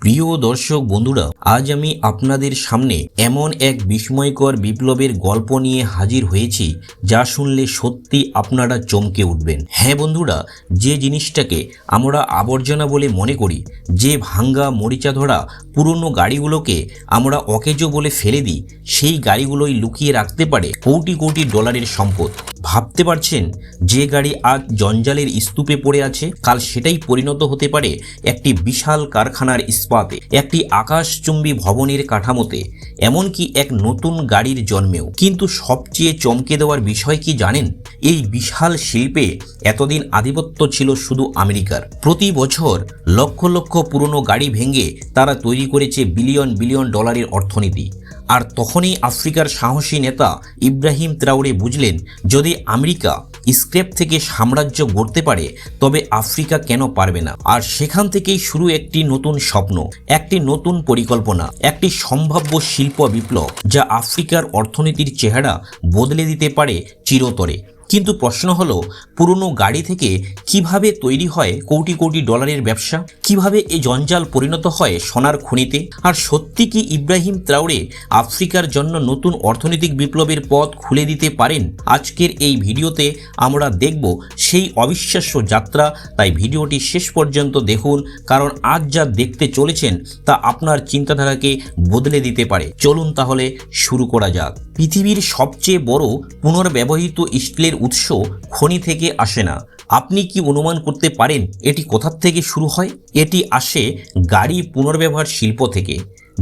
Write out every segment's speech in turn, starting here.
প্রিয় দর্শক বন্ধুরা, আজ আমি আপনাদের সামনে এমন এক বিস্ময়কর বিপ্লবের গল্প নিয়ে হাজির হয়েছি যা শুনলে সত্যি আপনারা চমকে উঠবেন। হ্যাঁ বন্ধুরা, যে জিনিসটাকে আমরা আবর্জনা বলে মনে করি, যে ভাঙ্গা মরিচা ধরা পুরনো গাড়িগুলোকে আমরা অকেজো বলে ফেলে দিই, সেই গাড়িগুলোই লুকিয়ে রাখতে পারে কোটি কোটি ডলারের সম্পদ। ভাবতে পারছেন, যে গাড়ি আজ জঞ্জালের স্তূপে পড়ে আছে, কাল সেটাই পরিণত হতে পারে একটি বিশাল কারখানার ইস্পাতে, একটি আকাশচুম্বী ভবনের কাঠামোতে, এমনকি এক নতুন গাড়ির জন্মেও। কিন্তু সবচেয়ে চমকে দেওয়ার বিষয় কি জানেন? এই বিশাল শিল্পে এতদিন আধিপত্য ছিল শুধু আমেরিকার। প্রতি বছর লক্ষ লক্ষ পুরনো গাড়ি ভেঙে তারা তৈরি করেছে বিলিয়ন বিলিয়ন ডলারের অর্থনীতি। আর তখনই আফ্রিকার সাহসী নেতা ইব্রাহিম ত্রাওরে বুঝলেন, যদি আমেরিকা স্ক্র্যাপ থেকে সাম্রাজ্য গড়তে পারে, তবে আফ্রিকা কেন পারবে না। আর সেখান থেকেই শুরু একটি নতুন স্বপ্ন, একটি নতুন পরিকল্পনা, একটি সম্ভাব্য শিল্প বিপ্লব যা আফ্রিকার অর্থনীতির চেহারা বদলে দিতে পারে চিরতরে। কিন্তু প্রশ্ন হলো, পুরনো গাড়ি থেকে কিভাবে তৈরি হয় কোটি কোটি ডলারের ব্যবসা? কিভাবে এই জঞ্জাল পরিণত হয় সোনার খনিতে? আর সত্যি কি ইব্রাহিম ত্রাওরে আফ্রিকার জন্য নতুন অর্থনৈতিক বিপ্লবের পথ খুলে দিতে পারেন? আজকের এই ভিডিওতে আমরা দেখব সেই অবিশ্বাস্য যাত্রা। তাই ভিডিওটি শেষ পর্যন্ত দেখুন, কারণ আজ যা দেখতে চলেছেন তা আপনার চিন্তাধারাকে বদলে দিতে পারে। চলুন তাহলে শুরু করা যাক। পৃথিবীর সবচেয়ে বড় পুনর্ব্যবহৃত স্টিলের উৎস খনি থেকে আসে না। আপনি কি অনুমান করতে পারেন এটি কোথা থেকে শুরু হয়? এটি আসে গাড়ি পুনর্ব্যবহার শিল্প থেকে,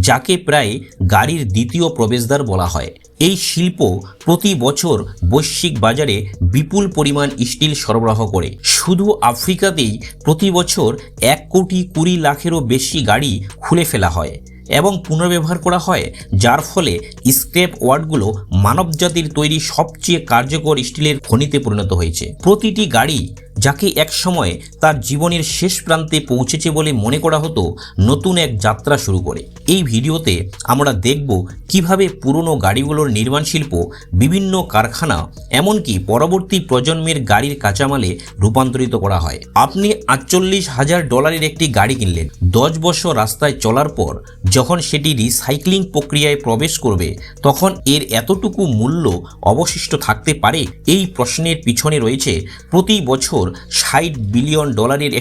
যাকে প্রায় গাড়ির দ্বিতীয় প্রবেশদ্বার বলা হয়। এই শিল্প প্রতি বছর বৈশ্বিক বাজারে বিপুল পরিমাণ স্টিল সরবরাহ করে। শুধু আফ্রিকাতেই প্রতি বছর 1,20,00,000-এরও বেশি গাড়ি খুলে ফেলা হয় এবং পুনর্ব্যবহার করা হয়, যার ফলে স্ক্র্যাপ ওয়ার্ডগুলো মানবজাতির তৈরি সবচেয়ে কার্যকর স্টিলের খনিতে পরিণত হয়েছে। প্রতিটি গাড়ি যাকে একসময় তার জীবনের শেষ প্রান্তে পৌঁছেছে বলে মনে করা হতো, নতুন এক যাত্রা শুরু করে। এই ভিডিওতে আমরা দেখব কিভাবে পুরনো গাড়িগুলোর নির্মাণ শিল্প বিভিন্ন কারখানা, এমনকি পরবর্তী প্রজন্মের গাড়ির কাঁচামালে রূপান্তরিত করা হয়। আপনি $48,000 একটি গাড়ি কিনলেন। 10 বছর রাস্তায় চলার পর যখন সেটি রিসাইক্লিং প্রক্রিয়ায় প্রবেশ করবে, তখন এর এতটুকু মূল্য অবশিষ্ট থাকতে পারে? এই প্রশ্নের পিছনে রয়েছে প্রতি বছর $60 বিলিয়ন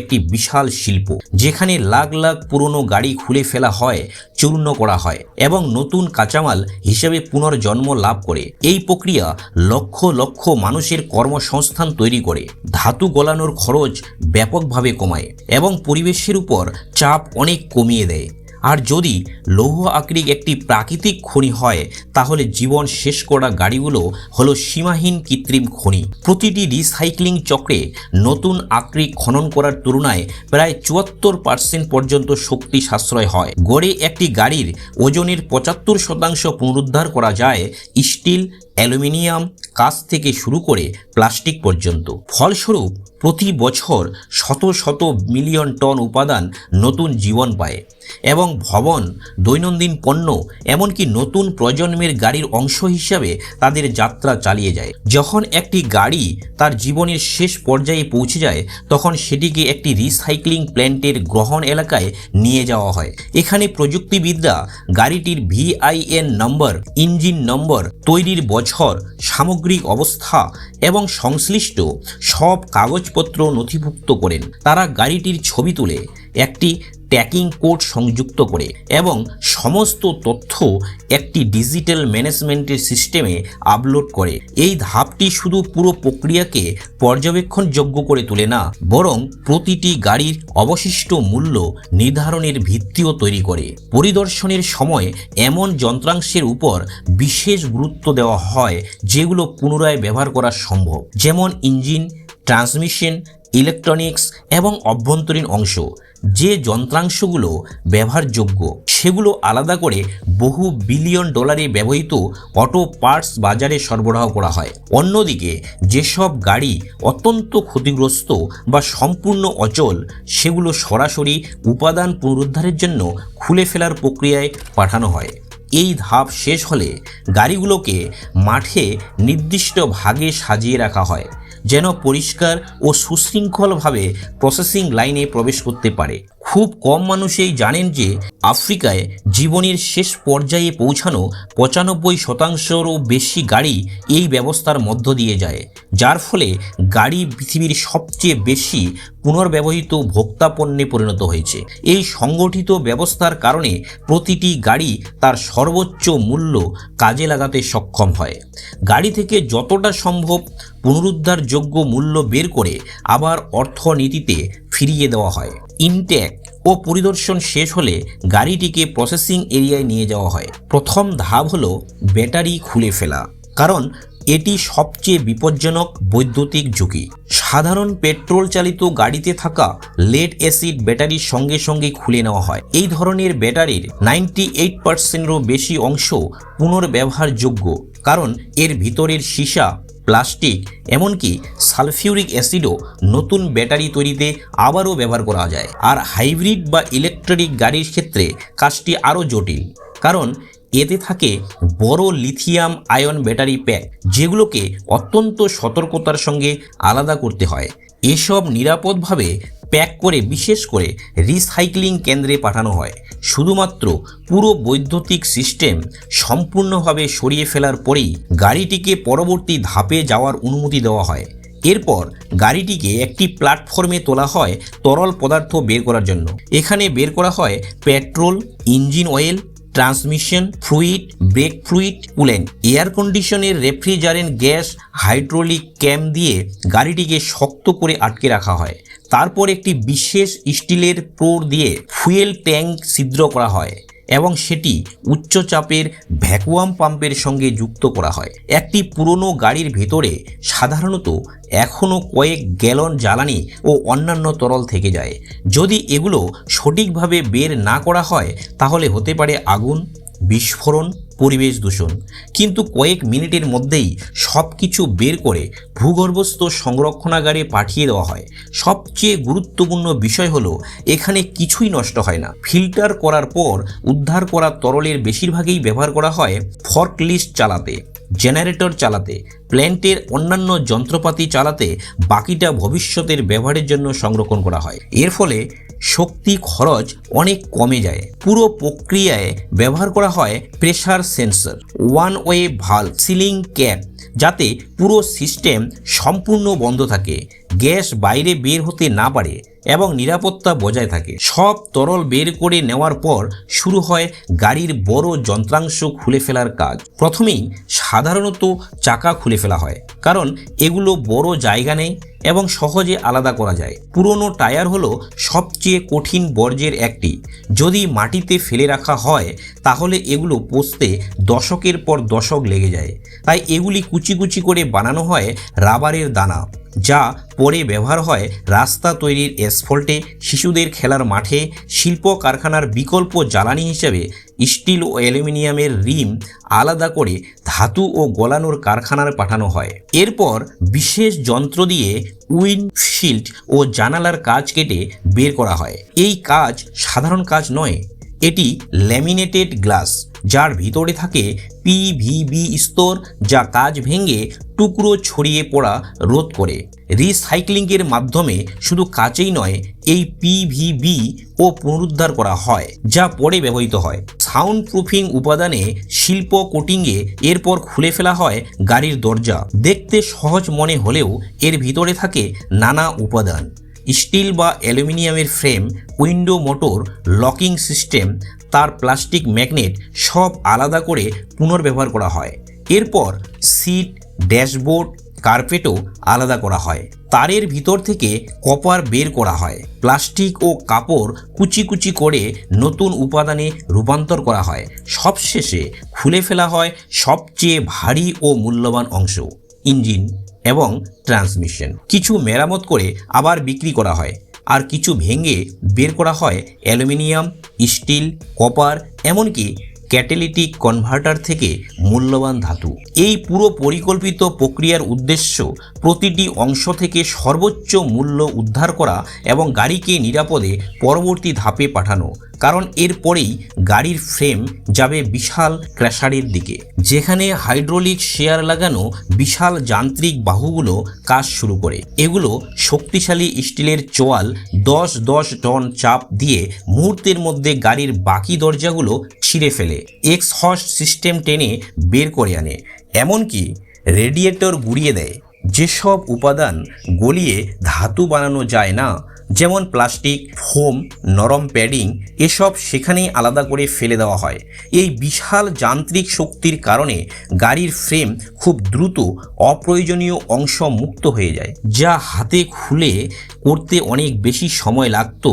একটি বিশাল শিল্প, যেখানে লাখ লাখ পুরনো গাড়ি খুলে ফেলা হয়, চূর্ণ করা হয় এবং নতুন কাঁচামাল হিসেবে পুনর্জন্ম লাভ করে। এই প্রক্রিয়া লক্ষ লক্ষ মানুষের কর্মসংস্থান তৈরি করে, ধাতু গলানোর খরচ ব্যাপকভাবে কমায় এবং পরিবেশের উপর চাপ অনেক কমিয়ে দেয়। আর যদি লৌহ আকরিক একটি প্রাকৃতিক খনি হয়, তাহলে জীবন শেষ করা গাড়িগুলো হলো সীমাহীন কৃত্রিম খনি। প্রতিটি রিসাইক্লিং চক্রে নতুন আকরিক খনন করার তুলনায় প্রায় 74% পর্যন্ত শক্তি সাশ্রয় হয়। গড়ে একটি গাড়ির ওজনের 75% পুনরুদ্ধার করা যায় স্টিল, অ্যালুমিনিয়াম, কাঁচ থেকে শুরু করে প্লাস্টিক পর্যন্ত। ফলস্বরূপ প্রতি বছর শত শত মিলিয়ন টন উপাদান নতুন জীবন পায় এবং ভবন, দৈনন্দিন পণ্য, এমনকি নতুন প্রজন্মের গাড়ির অংশ হিসাবে তাদের যাত্রা চালিয়ে যায়। যখন একটি গাড়ি তার জীবনের শেষ পর্যায়ে পৌঁছে যায়, তখন সেটিকে একটি রিসাইক্লিং প্ল্যান্টের গ্রহণ এলাকায় নিয়ে যাওয়া হয়। এখানে প্রযুক্তিবিদরা গাড়িটির VIN নম্বর, ইঞ্জিন নম্বর, তৈরির বছর, সামগ্রিক অবস্থা এবং সংশ্লিষ্ট সব কাগজপত্র নথিভুক্ত করেন। তারা গাড়িটির ছবি তুলে একটি ট্র্যাকিং কোড সংযুক্ত করে এবং সমস্ত তথ্য একটি ডিজিটাল ম্যানেজমেন্টের সিস্টেমে আপলোড করে। এই ধাপটি শুধু পুরো প্রক্রিয়াকে পর্যবেক্ষণযোগ্য করে তোলে না, বরং প্রতিটি গাড়ির অবশিষ্ট মূল্য নির্ধারণের ভিত্তিও তৈরি করে। পরিদর্শনের সময় এমন যন্ত্রাংশের উপর বিশেষ গুরুত্ব দেওয়া হয় যেগুলো পুনরায় ব্যবহার করা সম্ভব, যেমন ইঞ্জিন, ট্রান্সমিশন, ইলেকট্রনিক্স এবং অভ্যন্তরীণ অংশ। যে যন্ত্রাংশগুলো ব্যবহারযোগ্য সেগুলো আলাদা করে বহু বিলিয়ন ডলারে ব্যবহৃত অটো পার্টস বাজারে সরবরাহ করা হয়। অন্যদিকে যেসব গাড়ি অত্যন্ত ক্ষতিগ্রস্ত বা সম্পূর্ণ অচল, সেগুলো সরাসরি উপাদান পুনরুদ্ধারের জন্য খুলে ফেলার প্রক্রিয়ায় পাঠানো হয়। এই ধাপ শেষ হলে গাড়িগুলোকে মাঠে নির্দিষ্ট ভাগে সাজিয়ে রাখা হয়, যেন পরিষ্কার ও সুশৃঙ্খলভাবে প্রসেসিং লাইনে প্রবেশ করতে পারে। খুব কম মানুষই জানেন যে আফ্রিকায় জীবনের শেষ পর্যায়ে পৌঁছানো 95%রও বেশি গাড়ি এই ব্যবস্থার মধ্য দিয়ে যায়, যার ফলে গাড়ি পৃথিবীর সবচেয়ে বেশি পুনর্ব্যবহৃত ভোক্তা পণ্যে পরিণত হয়েছে। এই সংগঠিত ব্যবস্থার কারণে প্রতিটি গাড়ি তার সর্বোচ্চ মূল্য কাজে লাগাতে সক্ষম হয়। গাড়ি থেকে যতটা সম্ভব পুনরুদ্ধারযোগ্য মূল্য বের করে আবার অর্থনীতিতে ফিরিয়ে দেওয়া হয়। ইনটেক ও পরিদর্শন শেষ হলে গাড়িটিকে প্রসেসিং এরিয়ায় নিয়ে যাওয়া হয়। প্রথম ধাপ হলো ব্যাটারি খুলে ফেলা, কারণ এটি সবচেয়ে বিপজ্জনক বৈদ্যুতিক ঝুঁকি। সাধারণ পেট্রোল চালিত গাড়িতে থাকা লেড অ্যাসিড ব্যাটারির সঙ্গে সঙ্গে খুলে নেওয়া হয়। এই ধরনের ব্যাটারির 98%রও বেশি অংশ পুনর্ব্যবহারযোগ্য, কারণ এর ভিতরের সীসা, প্লাস্টিক, এমনকি সালফিউরিক অ্যাসিডও নতুন ব্যাটারি তৈরিতে আবারও ব্যবহার করা যায়। আর হাইব্রিড বা ইলেকট্রিক গাড়ির ক্ষেত্রে কাজটি আরও জটিল, কারণ এতে থাকে বড় লিথিয়াম আয়ন ব্যাটারি প্যাক, যেগুলোকে অত্যন্ত সতর্কতার সঙ্গে আলাদা করতে হয়। এসব নিরাপদভাবে প্যাক করে বিশেষ করে রিসাইক্লিং কেন্দ্রে পাঠানো হয়। শুধুমাত্র পুরো বৈদ্যুতিক সিস্টেম সম্পূর্ণভাবে সরিয়ে ফেলার পরেই গাড়িটিকে পরবর্তী ধাপে যাওয়ার অনুমতি দেওয়া হয়। এরপর গাড়িটিকে একটি প্ল্যাটফর্মে তোলা হয় তরল পদার্থ বের করার জন্য। এখানে বের করা হয় petrol, engine oil, transmission fluid, break fluid, coolant, air কন্ডিশনের রেফ্রিজারেন্ট গ্যাস, হাইড্রোলিক ক্যাম দিয়ে গাড়িটিকে শক্ত করে আটকে রাখা হয়। তারপর একটি বিশেষ স্টিলের প্রোর দিয়ে ফুয়েল ট্যাঙ্ক ছিদ্র করা হয় এবং সেটি উচ্চ চাপের ভ্যাকুয়াম পাম্পের সঙ্গে যুক্ত করা হয়। একটি পুরনো গাড়ির ভেতরে সাধারণত এখনও কয়েক গ্যালন জ্বালানি ও অন্যান্য তরল থেকে যায়। যদি এগুলো সঠিকভাবে বের না করা হয় তাহলে হতে পারে আগুন, বিস্ফোরণ, পরিবেশ দূষণ। কিন্তু কয়েক মিনিটের মধ্যেই সব কিছু বের করে ভূগর্ভস্থ সংরক্ষণাগারে পাঠিয়ে দেওয়া হয়। সবচেয়ে গুরুত্বপূর্ণ বিষয় হলো এখানে কিছুই নষ্ট হয় না। ফিল্টার করার পর উদ্ধার করা তরলের বেশিরভাগই ব্যবহার করা হয় ফর্কলিফট চালাতে, জেনারেটর চালাতে, প্ল্যান্টের অন্যান্য যন্ত্রপাতি চালাতে, বাকিটা ভবিষ্যতের ব্যবহারের জন্য সংরক্ষণ করা হয়। এর ফলে শক্তি খরচ অনেক কমে যায়। পুরো প্রক্রিয়ায় ব্যবহার করা হয় pressure sensor, one way valve, ceiling cap, যাতে পুরো সিস্টেম সম্পূর্ণ বন্ধ থাকে, গ্যাস বাইরে বের হতে না পারে এবং নিরাপত্তা বজায় থাকে। সব তরল বের করে নেওয়ার পর শুরু হয় গাড়ির বড় যন্ত্রাংশ খুলে ফেলার কাজ। প্রথমেই সাধারণত চাকা খুলে ফেলা হয়, কারণ এগুলো বড় জায়গা নেয় এবং সহজে আলাদা করা যায়। পুরনো টায়ার হলো সবচেয়ে কঠিন বর্জ্যের একটি। যদি মাটিতে ফেলে রাখা হয় তাহলে এগুলো পচতে দশকের পর দশক লেগে যায়। তাই এগুলি কুচি কুচি করে বানানো হয় রাবারের দানা, যা পরে ব্যবহার হয় রাস্তা তৈরির অ্যাসফল্টে, শিশুদের খেলার মাঠে, শিল্প কারখানার বিকল্প জ্বালানি হিসেবে স্টিল ও অ্যালুমিনিয়ামের রিম আলাদা করে ধাতু ও গলানোর কারখানায় পাঠানো হয়। এরপর বিশেষ যন্ত্র দিয়ে উইন্ডশিল্ড ও জানালার কাচ কেটে বের করা হয়। এই কাজ সাধারণ কাজ নয়, এটি ল্যামিনেটেড গ্লাস, যার ভিতরে থাকে পিভিবি স্তর, যা কাঁচ ভেঙে টুকরো ছড়িয়ে পড়া রোধ করে। রিসাইক্লিংয়ের মাধ্যমে শুধু কাঁচেই নয়, এই পিভিবি ও পুনরুদ্ধার করা হয়, যা পরে ব্যবহৃত হয়। সাউন্ড প্রুফিং উপাদানে শিল্প কোটিংয়ে এরপর খুলে ফেলা হয় গাড়ির দরজা। দেখতে সহজ মনে হলেও এর ভিতরে থাকে নানা উপাদান। স্টিল বা অ্যালুমিনিয়ামের frame, window motor, locking system, তার প্লাস্টিক ম্যাগনেট সব আলাদা করে পুনর্ব্যবহার করা হয়। এরপর সিট, ড্যাশবোর্ড, কার্পেটও আলাদা করা হয়। তারের ভিতর থেকে কপার বের করা হয়। প্লাস্টিক ও কাপড় কুচি কুচি করে নতুন উপাদানে রূপান্তর করা হয়। সবশেষে খুলে ফেলা হয় সবচেয়ে ভারী ও মূল্যবান অংশ, ইঞ্জিন এবং ট্রান্সমিশন। কিছু মেরামত করে আবার বিক্রি করা হয়, আর কিছু ভেঙে বের করা হয় অ্যালুমিনিয়াম, স্টিল, কপার, এমনকি ক্যাটালিটিক কনভার্টার থেকে মূল্যবান ধাতু। এই পুরো পরিকল্পিত প্রক্রিয়ার উদ্দেশ্য প্রতিটি অংশ থেকে সর্বোচ্চ মূল্য উদ্ধার করা এবং গাড়িকে নিরাপদে পরবর্তী ধাপে পাঠানো। কারণ এরপরেই গাড়ির ফ্রেম যাবে বিশাল ক্র্যাশারের দিকে, যেখানে হাইড্রোলিক শেয়ার লাগানো বিশাল যান্ত্রিক বাহুগুলো কাজ শুরু করে। এগুলো শক্তিশালী স্টিলের চোয়াল 10 টন চাপ দিয়ে মুহূর্তের মধ্যে গাড়ির বাকি দরজাগুলো ছিঁড়ে ফেলে, এক্সহস্ট সিস্টেম টেনে বের করে আনে, এমনকি রেডিয়েটর গুঁড়িয়ে দেয়। যেসব উপাদান গলিয়ে ধাতু বানানো যায় না, যেমন প্লাস্টিক, ফোম, নরম প্যাডিং, এসব সেখানেই আলাদা করে ফেলে দেওয়া হয়। এই বিশাল যান্ত্রিক শক্তির কারণে গাড়ির ফ্রেম খুব দ্রুত অপ্রয়োজনীয় অংশ মুক্ত হয়ে যায়, যা হাতে খুলে করতে অনেক বেশি সময় লাগত।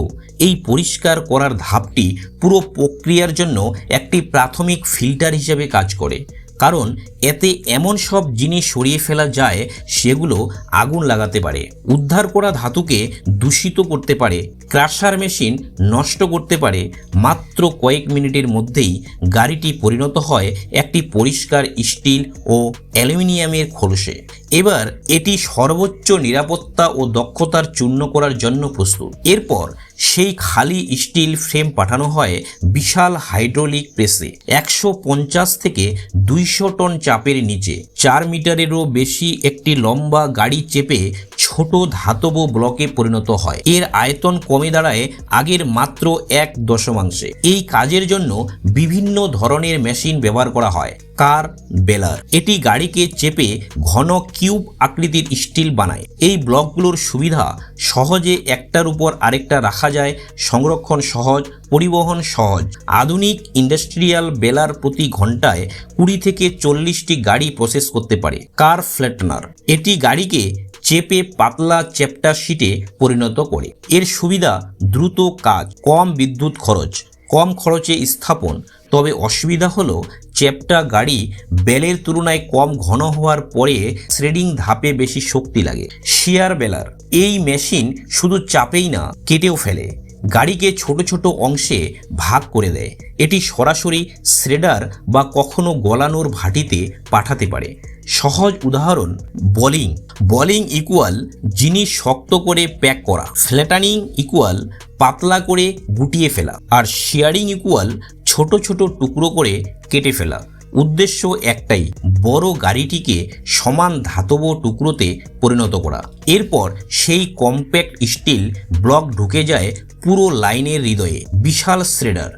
এই পরিষ্কার করার ধাপটি পুরো প্রক্রিয়ার জন্য একটি প্রাথমিক ফিল্টার হিসেবে কাজ করে, কারণ এতে এমন সব জিনিস সরিয়ে ফেলা যায় সেগুলো আগুন লাগাতে পারে, উদ্ধার করা ধাতুকে দূষিত করতে পারে, ক্রাশার মেশিন নষ্ট করতে পারে। মাত্র কয়েক মিনিটের মধ্যেই গাড়িটি পরিণত হয় একটি পরিষ্কার স্টিল ও অ্যালুমিনিয়ামের খোলসে। এবার এটি সর্বোচ্চ নিরাপত্তা ও দক্ষতার চূর্ণ করার জন্য প্রস্তুত। এরপর সেই খালি স্টিল ফ্রেম পাঠানো হয় বিশাল হাইড্রোলিক প্রেসে 150 থেকে 200 টন চাপের নিচে। 4 মিটারেরও বেশি একটি লম্বা গাড়ি চেপে ছোট ধাতব ব্লকে পরিণত হয়। এর আয়তন কমে দাঁড়ায় আগের মাত্র 1/10। এই কাজের জন্য বিভিন্ন ধরনের মেশিন ব্যবহার করা হয়। কার বেলার, এটি গাড়িকে চেপে ঘন কিউব আকৃতির স্টিল বানায়। এই ব্লকগুলোর সুবিধা, সহজে একটার উপর আরেকটা রাখা যায়, সংরক্ষণ সহজ, পরিবহন সহজ। আধুনিক ইন্ডাস্ট্রিয়াল বেলার প্রতি ঘন্টায় 20 থেকে 40টি গাড়ি প্রসেস করতে পারে। কার ফ্ল্যাটনার, এটি গাড়িকে চেপে পাতলা চ্যাপ্টা শিটে পরিণত করে। এর সুবিধা, দ্রুত কাজ, কম বিদ্যুৎ খরচ, কম খরচে স্থাপন। তবে অসুবিধা হলো চ্যাপ্টা গাড়ি বেলের তুলনায় কম ঘন হওয়ার পরে থ্রেডিং ধাপে বেশি শক্তি লাগে। শিয়ার বেলার, এই মেশিন শুধু চাপেই না, কেটেও ফেলে, গাড়িকে ছোট ছোট অংশে ভাগ করে দেয়। এটি সরাসরি শ্রেডার বা কখনো গলানোর ভাটিতে পাঠাতে পারে। সহজ উদাহরণ, বলিং ইকুয়াল জিনিস শক্ত করে প্যাক করা, ফ্ল্যাটানিং ইকুয়াল পাতলা করে গুটিয়ে ফেলা, আর শিয়ারিং ইকুয়াল ছোট ছোট টুকরো করে কেটে ফেলা। উদ্দেশ্য একটাই, বড় গাড়িটিকে সমান ধাতব টুকরোতে পরিণত করা। এরপর সেই কম্প্যাক্ট স্টিল ব্লক ঢুকে যায় পুরো লাইনের হৃদয়ে। বিশাল শ্রেডার,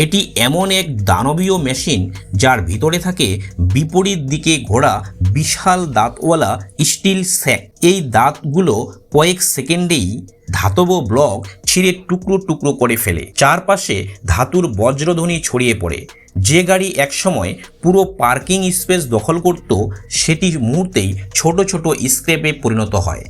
এটি এমন এক দানবীয় মেশিন যার ভিতরে থাকে বিপরীত দিকে ঘোরা বিশাল দাঁতওয়ালা স্টিল স্যাক। এই দাঁতগুলো কয়েক সেকেন্ডেই ধাতব ব্লক ছিঁড়ে টুকরো টুকরো করে ফেলে। চারপাশে ধাতুর বজ্রধ্বনি ছড়িয়ে পড়ে। যে গাড়ি একসময় পুরো পার্কিং স্পেস দখল করত, সেটি মুহূর্তেই ছোট ছোট স্ক্র্যাপে পরিণত হয়।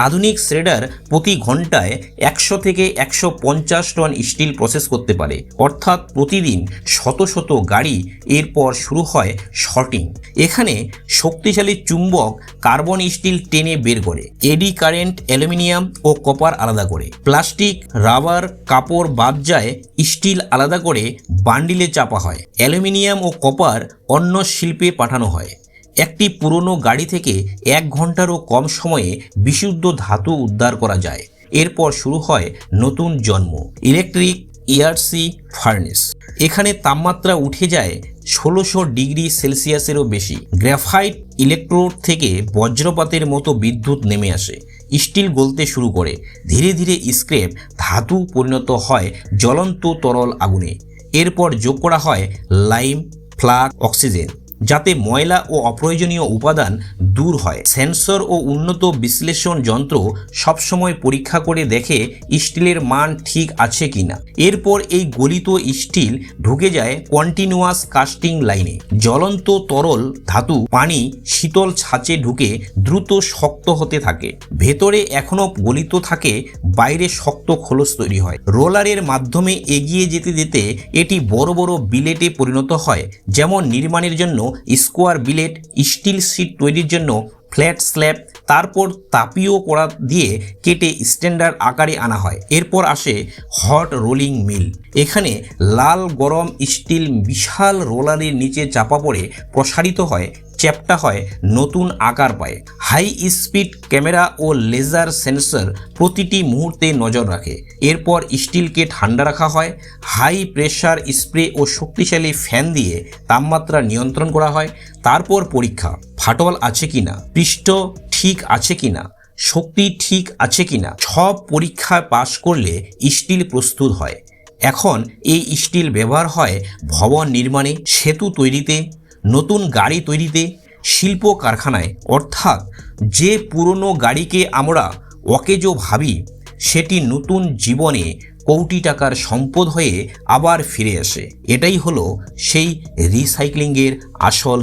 আধুনিক শ্রেডার প্রতি ঘন্টায় 100 থেকে 150 টন স্টিল প্রসেস করতে পারে, অর্থাৎ প্রতিদিন শত শত গাড়ি। এরপর শুরু হয় শর্টিং। এখানে শক্তিশালী চুম্বক কার্বন স্টিল টেনে বের করে, এডি কারেন্ট অ্যালুমিনিয়াম ও কপার আলাদা করে, প্লাস্টিক, রাবার, কাপড় বাদ যায়, স্টিল আলাদা করে বান্ডিলে চাপা হয়। অ্যালুমিনিয়াম ও কপার অন্য শিল্পে পাঠানো হয়। একটি পুরনো গাড়ি থেকে 1 ঘন্টারও কম সময়ে বিশুদ্ধ ধাতু উদ্ধার করা যায়। এরপর শুরু হয় নতুন জন্ম, ইলেকট্রিক ERC ফার্নেস। এখানে তাপমাত্রা উঠে যায় 1600 ডিগ্রি সেলসিয়াসেরও বেশি। গ্রাফাইট ইলেকট্রোড থেকে বজ্রপাতের মতো বিদ্যুৎ নেমে আসে, স্টিল গলতে শুরু করে। ধীরে ধীরে স্ক্র্যাপ ধাতু পরিণত হয় জ্বলন্ত তরল আগুনে। এরপর যোগ করা হয় লাইম, ফ্লাগ, অক্সিজেন, যাতে ময়লা ও অপ্রয়োজনীয় উপাদান দূর হয়। সেন্সর ও উন্নত বিশ্লেষণ যন্ত্র সবসময় পরীক্ষা করে দেখে স্টিলের মান ঠিক আছে কিনা। এরপর এই গলিত স্টিল ঢুকে যায় কন্টিনিউয়াস কাস্টিং লাইনে। জ্বলন্ত তরল ধাতু পানি শীতল ছাঁচে ঢুকে দ্রুত শক্ত হতে থাকে। ভেতরে এখনো গলিত থাকে, বাইরে শক্ত খোলস তৈরি হয়। রোলারের মাধ্যমে এগিয়ে যেতে যেতে এটি বড় বড় বিলেটে পরিণত হয়, যেমন নির্মাণের জন্য স্কোয়ার বিলেট, স্টিল শীট তৈরির জন্য ফ্ল্যাট স্ল্যাব। তারপর তাপীয় কড়া দিয়ে কেটে স্ট্যান্ডার্ড আকারে আনা হয়। এরপর আসে হট রোলিং মিল। এখানে লাল গরম স্টিল বিশাল রোলারের নিচে চাপা পড়ে প্রসারিত হয় চ্যাপ্টা হয়, নতুন আকার পায়। হাই স্পিড ক্যামেরা ও লেজার সেন্সর প্রতিটি মুহূর্তে নজর রাখে। এরপর স্টিলকে ঠান্ডা রাখা হয়। হাই প্রেসার স্প্রে ও শক্তিশালী ফ্যান দিয়ে তাপমাত্রা নিয়ন্ত্রণ করা হয়। তারপর পরীক্ষা, ফাটল আছে কিনা, পৃষ্ঠ ঠিক আছে কিনা, শক্তি ঠিক আছে কিনা, সব পরীক্ষায় পাশ করলে স্টিল প্রস্তুত হয়। এখন এই স্টিল ব্যবহার হয় ভবন নির্মাণে, সেতু তৈরিতে, নতুন গাড়ি তৈরিতে, শিল্প কারখানায়। অর্থাৎ যে পুরনো গাড়িকে আমরা অকেজো ভাবি, সেটি নতুন জীবনে কোটি টাকার সম্পদ হয়ে আবার ফিরে আসে। এটাই হলো সেই রিসাইক্লিংয়ের আসল